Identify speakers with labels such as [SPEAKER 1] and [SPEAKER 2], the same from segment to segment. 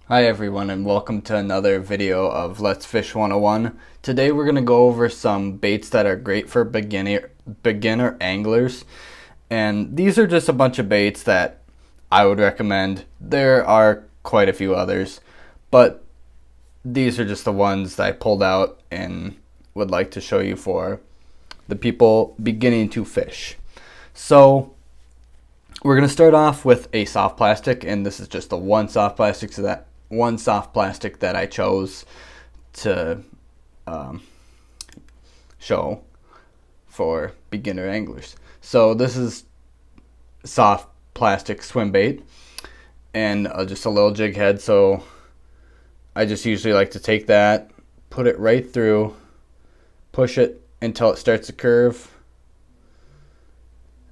[SPEAKER 1] Hi everyone and welcome to another video of Let's Fish 101. Today we're going to go over some baits that are great for beginner anglers. And these are just a bunch of baits that I would recommend. There are quite a few others, but these are just the ones that I pulled out and would like to show you for the people beginning to fish. So we're going to start off with a soft plastic, and this is just the one soft plastic that I chose to show for beginner anglers. So this is soft plastic swim bait and just a little jig head. So I just usually like to take that, put it right through, push it until it starts to curve,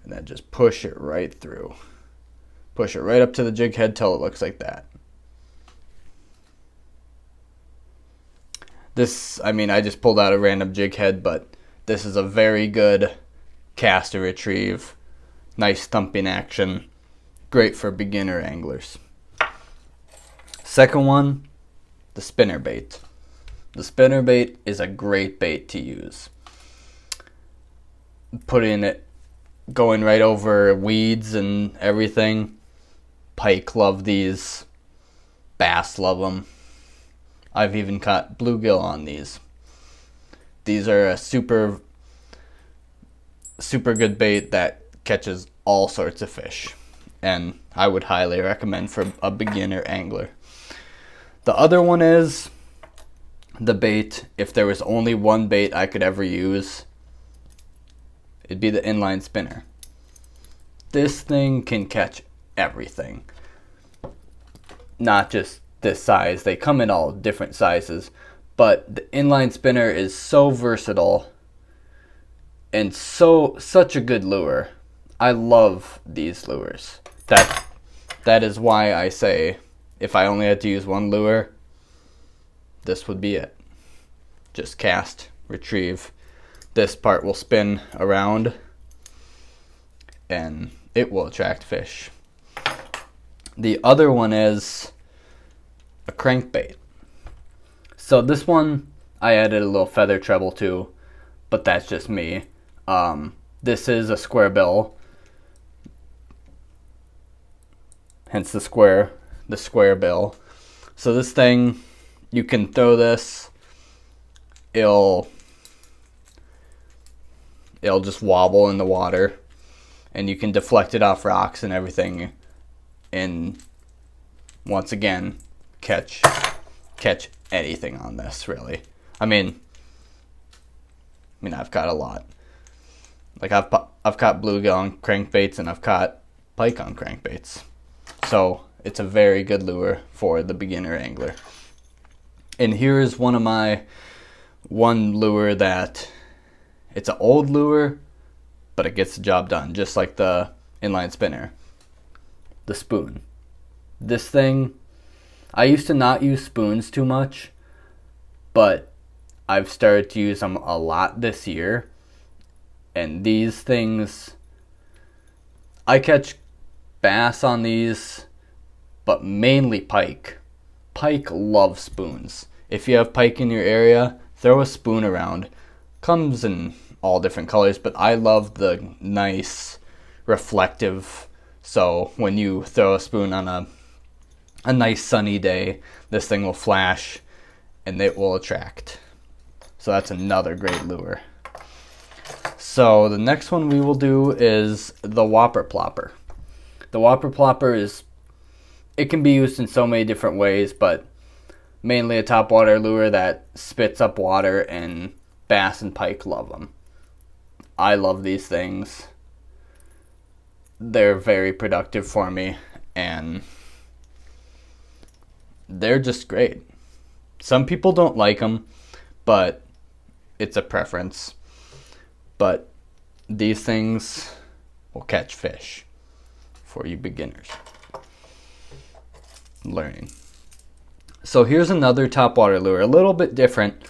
[SPEAKER 1] and then just push it right through. Push it right up to the jig head till it looks like that. This, I just pulled out a random jig head, but this is a very good cast to retrieve. Nice thumping action. Great for beginner anglers. Second one, the spinner bait. The spinner bait is a great bait to use. Putting it, going right over weeds and everything. Pike love these. Bass love them. I've even caught bluegill on these. These are a super good bait that catches all sorts of fish, and I would highly recommend for a beginner angler. The other one is the bait. If there was only one bait I could ever use, it'd be the inline spinner. This thing can catch everything, not just this size. They come in all different sizes, but the inline spinner is so versatile and such a good lure. I love these lures. That is why I say if I only had to use one lure, this would be it. Just cast, retrieve. This part will spin around and it will attract fish. The other one is a crankbait. So this one I added a little feather treble to, but that's just me. This is a square bill, hence the square bill. So this thing, you can throw this, it'll just wobble in the water, and you can deflect it off rocks and everything, and once again catch anything on this, really. I've caught a lot. Like I've caught bluegill on crankbaits, and I've caught pike on crankbaits. So it's a very good lure for the beginner angler. And here's one lure that it's an old lure, but it gets the job done, just like the inline spinner. The spoon. This thing, I used to not use spoons too much, but I've started to use them a lot this year. And these things, I catch bass on these, but mainly pike. Pike love spoons. If you have pike in your area, throw a spoon around. Comes in all different colors, but I love the nice reflective. So when you throw a spoon on a nice sunny day, this thing will flash and it will attract. So that's another great lure. So the next one we will do is the Whopper Plopper. The Whopper Plopper it can be used in so many different ways, but mainly a topwater lure that spits up water, and bass and pike love them. I love these things. They're very productive for me, and they're just great. Some people don't like them, but it's a preference. But these things will catch fish for you beginners learning. So here's another topwater lure, a little bit different,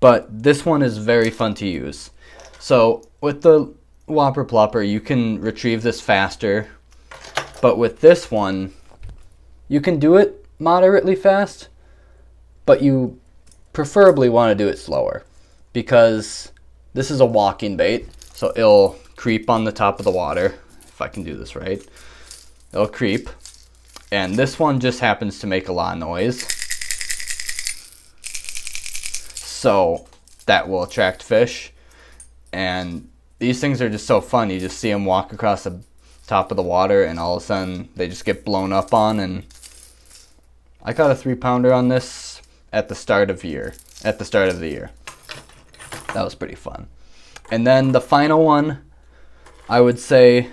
[SPEAKER 1] but this one is very fun to use. So with the Whopper Plopper, you can retrieve this faster, but with this one, you can do it moderately fast, but you preferably want to do it slower because this is a walking bait, so it'll creep on the top of the water. If I can do this right, it'll creep, and this one just happens to make a lot of noise, so that will attract fish. And these things are just so fun. You just see them walk across the top of the water, and all of a sudden they just get blown up on. And I caught a 3-pounder on this at the start of the year. That was pretty fun. And then the final one, I would say,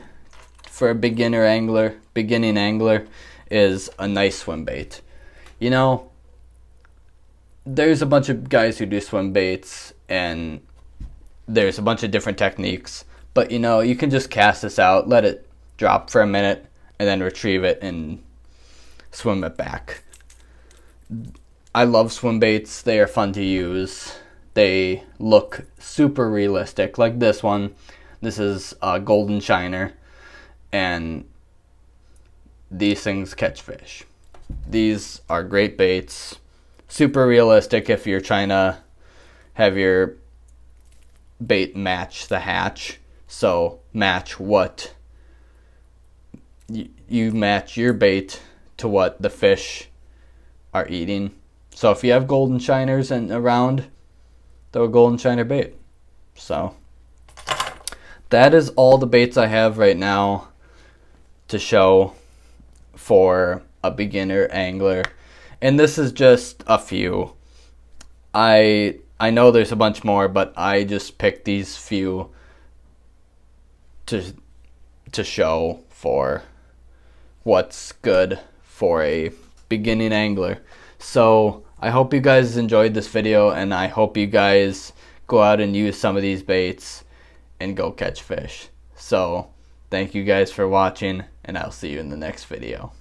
[SPEAKER 1] for a beginning angler, is a nice swim bait. You know, there's a bunch of guys who do swim baits, and there's a bunch of different techniques, but you know, you can just cast this out, let it drop for a minute, and then retrieve it and swim it back. I love swim baits. They are fun to use. They look super realistic, like this one. This is a golden shiner, and these things catch fish. These are great baits, super realistic if you're trying to have your bait match the hatch. So match what you match your bait to what the fish are eating. So if you have golden shiners and around, throw a golden shiner bait. So that is all the baits I have right now to show for a beginner angler, and this is just a few. I know there's a bunch more, but I just picked these few to show for what's good for a beginning angler. So I hope you guys enjoyed this video, and I hope you guys go out and use some of these baits and go catch fish. So thank you guys for watching, and I'll see you in the next video.